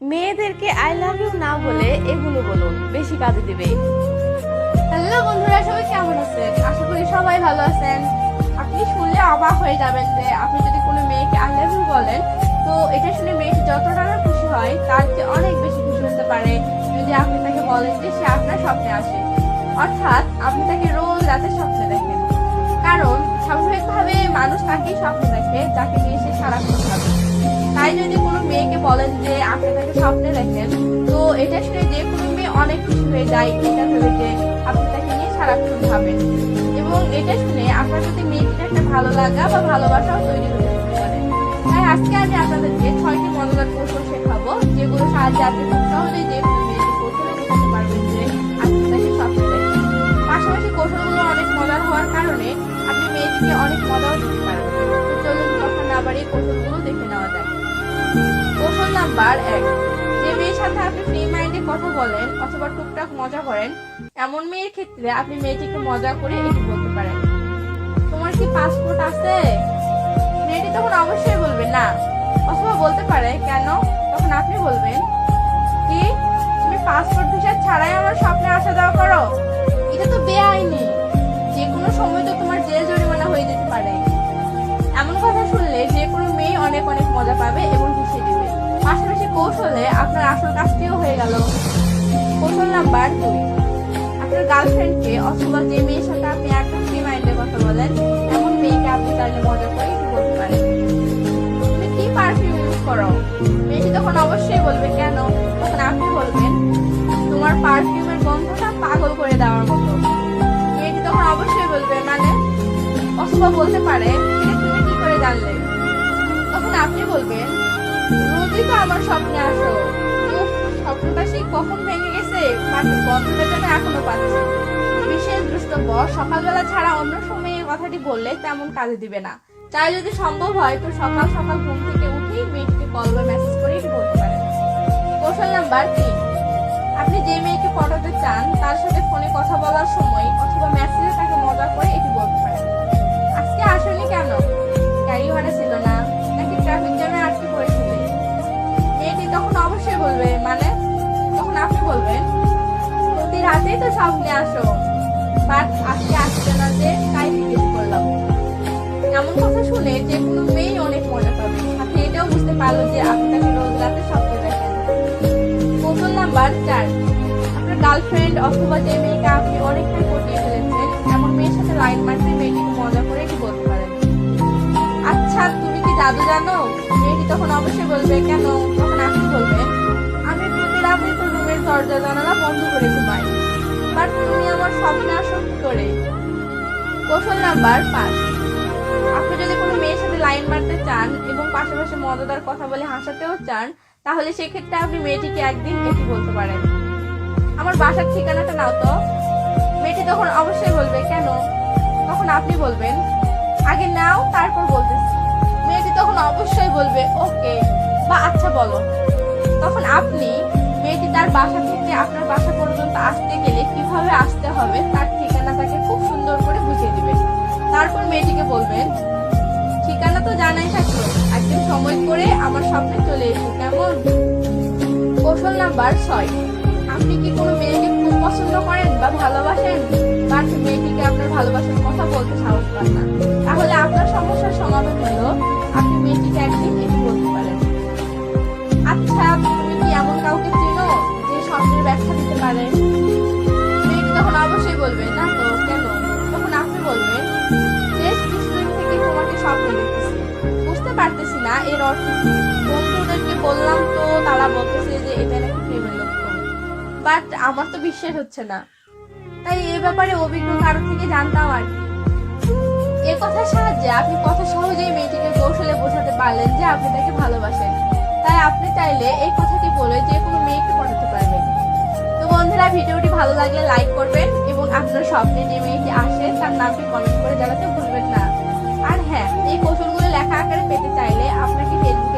মেয়েদেরকে I love you না বলে এগুলো বলুন, বেশি কাজে দিবে। হ্যালো বন্ধুরা, সবাই কেমন আছেন? আশা করি সবাই ভালো আছেন। আপনি শুনলে অবাক হয়ে যাবেন যে আপনি যদি কোনো মেয়েকে আই লাভ ইউ বলেন, তো এটা শুনে মেয়েটি যতটা না খুশি হয় তার চেয়ে অনেক বেশি খুশি হতে পারে যদি আপনি তাকে বলেন যে সে আপনার স্বপ্নে আসে, অর্থাৎ আপনি তাকে রোজ রাতে স্বপ্নে দেখেন। কারণ স্বাভাবিকভাবে মানুষ তাকেই স্বপ্নে দেখে যাকে নিয়ে সে সারাক্ষণ ভাবে। তাই যদি কোনো মেয়েকে বলেন যে আপনি তাকে স্বপ্নে দেখেন, তো এটা শুনে যে কোনো মেয়ে অনেক খুশি হয়ে যায়, এটা ভেবে যে আপনি তাকে নিয়ে সারাক্ষণ ভাবেন। এবং এটা শুনে আপনার প্রতি মেয়েটির একটা ভালো লাগা বা ভালোবাসাও তৈরি হতে শুরু করে। তাই আজকে আমি আপনাদেরকে 6টি মজাদার কৌশল শেখাবো, যেগুলো সাহায্যে আপনি খুব সহজেই যে কোনো মেয়েকে কৌশলে শেখাতে পারবেন যে আপনি তাকে স্বপ্নে দেখেন। পাশাপাশি কৌশলগুলো অনেক মজার হওয়ার কারণে আপনি মেয়েটিকে অনেক মজাও দিতে পারবেন। তো চলুন কথা না বাড়িয়ে কৌশলগুলো দেখে নেওয়া যায়। কৌশল নাম্বার 1, যে মেয়ের সাথে আপনি ফ্রি মাইন্ডে কথা বলেন অথবা টুকটাক মজা করেন, এমন মেয়ের ক্ষেত্রে আপনি মেয়েটিকে মজা করে এটি বলতে পারেন, তোমার কি পাসপোর্ট আছে? মেয়েটি তখন অবশ্যই বলবে না, অথবা বলতে পারে কেন? তখন আপনি বলবেন, কি তুমি পাসপোর্ট ভিসা ছাড়াই আমার স্বপ্নে আসা যাওয়া করো? এটা তো বেআইনি, যে কোনো সময় তো তোমার জেল জরিমানা হয়ে যেতে পারে। এমন কথা শুনলে যে কোনো মেয়ে অনেক অনেক মজা পাবে এবং হেসে দিবে। পাশাপাশি কৌশলে আপনার আসল কাজটিও হয়ে গেল। কৌশল নাম্বার 2, আপনার গার্লফ্রেন্ডকে অথবা যে মেয়ের সাথে আপনি একদম ফ্রি মাইন্ডে কথা বলেন, এমন মেয়েকে আপনি চাইলে মজা করে কি বলতে পারেন, তুমি কি পারফিউম ইউজ করো? মেয়েটি তখন অবশ্যই বলবে কেন? তখন আপনি বলবেন, তোমার পারফিউমের গন্ধটা পাগল করে দেওয়ার মতো। মেয়েটি তখন অবশ্যই বলবে মানে? অথবা বলতে পারে, এটা তুমি কি করে জানলে? তখন আপনি বলবেন, রোজই তো আমার স্বপ্নে আসো। উফ, স্বপ্নটা সেই কখন ভেঙে গেছে, বাট গন্ধটা যেন এখনো পাচ্ছি। বিশেষ দ্রষ্টব্য, সকালবেলা ছাড়া অন্য সময়ে এই কথাটি বললে তেমন কাজে দিবে না। চাই যদি সম্ভব হয় তো সকাল সকাল ঘুম থেকে উঠেই মেয়েটিকে কল বা মেসেজ করে এটি বলতে পারেন। কৌশল নাম্বার 3, আপনি যে মেয়েকে পটাতে চান তার সাথে ফোনে কথা বলার সময় অথবা মেসেজে তাকে মজা করে এটি বলতে পারেন, আজকে আসেনি কেন? গাড়ি ভাড়া ছিল না, নাকি ট্রাফিক জ্যামে আটকে পড়েছিলে? মেয়েটি তখন অবশ্যই বলবে মানে? তখন আপনি বলবেন, প্রতি রাতেই তো স্বপ্নে আসো, বাট আজকে আসছে না যে, তাই জিজ্ঞেস করলাম। এমন কথা শুনে যে কোনো মেয়ে অনেক মজা পাবে, সাথে এটাও বুঝতে পারলো যে আপনি তাকে রোজ রাতে স্বপ্নে দেখেন। কৌশল নাম্বার 4, আপনার গার্লফ্রেন্ড অথবা যে মেয়েকে আপনি অনেকটাই পটিয়ে ফেলেছেন, এমন মেয়ের সাথে লাইন মারতে মেয়েটিকে মজা করে এটি বলতে পারেন, আচ্ছা তুমি কি জাদু জানো? মেয়েটি তখন অবশ্যই বলবে কেন? তখন আপনি বলবেন, আমি প্রতি রাতে তো রুমের দরজা জানালা বন্ধ করে ঘুমাই, বাট তুমি আমার স্বপ্নে আসো কি করে? কৌশল নাম্বার 5, আপনি যদি কোনো মেয়ের সাথে লাইন মারতে চান এবং পাশাপাশি মজাদার কথা বলে হাসাতেও চান, তাহলে সেক্ষেত্রে আপনি মেয়েটিকে একদিন এটি বলতে পারেন, আমার বাসার ঠিকানাটা নাও তো। মেয়েটি তখন অবশ্যই বলবে কেন? তখন আপনি বলবেন, আগে নাও তারপর বলতেছি। মেয়েটি তখন অবশ্যই বলবে ওকে বা আচ্ছা বলো। তখন আপনি মেয়েটি তার বাসা থেকে আপনার বাসা পর্যন্ত আসতে গেলে কিভাবে আসতে হবে তার ঠিকানা তাকে খুব সুন্দর করে বুঝিয়ে দিবেন। তারপর মেয়েটিকে বলবেন, ঠিকানা তো জানাই থাকলো, একদিন সময় করে আমার স্বপ্নে চলে এসো কেমন? কৌশল নাম্বার 6, আপনি কি কোনো মেয়েকে খুব পছন্দ করেন বা ভালোবাসেন, বাট মেয়েটিকে আপনার ভালোবাসার কথা বলতে সাহস পান না? তাহলে আপনার সমস্যার সমাধান হলো আপনি মেয়েটিকে একদিন এটি বলতে পারেন, আচ্ছা তুমি কি এমন কাউকে চিনো যে স্বপ্নের ব্যাখ্যা দিতে পারে? মেয়েটি তখন অবশ্যই বলবে না তো, কেন? তখন আপনি বলবেন, বেশ কিছুদিন থেকে তোমাকে স্বপ্নে দেখতেছি, বুঝতে পারতেছি না এর অর্থ কি। বন্ধুদেরকে বললাম তো তারা বলতেছে যে এটা নাকি প্রেমের লক্ষণ, বাট আমার তো বিশ্বাস হচ্ছে না, তাই এ ব্যাপারে অভিজ্ঞ কারো থেকে জানতাম আর কি। এ কথার সাহায্যে আপনি কথা সহজেই মেয়েটিকে কৌশলে বোঝাতে পারলেন যে আপনি তাকে ভালোবাসেন। তাই আপনি চাইলে এই কথাটি বলে যে কোনো মেয়েকে পটাতে পারবেন। তো বন্ধুরা, ভিডিওটি ভালো লাগলে লাইক করবেন এবং আপনার স্বপ্নে যে মেয়েটি আসে তার নামটি কমেন্ট করে জানাতে ভুলবেন না। আর হ্যাঁ, এই কৌশলগুলো লেখা আকারে পেতে চাইলে আপনাকে ফেসবুক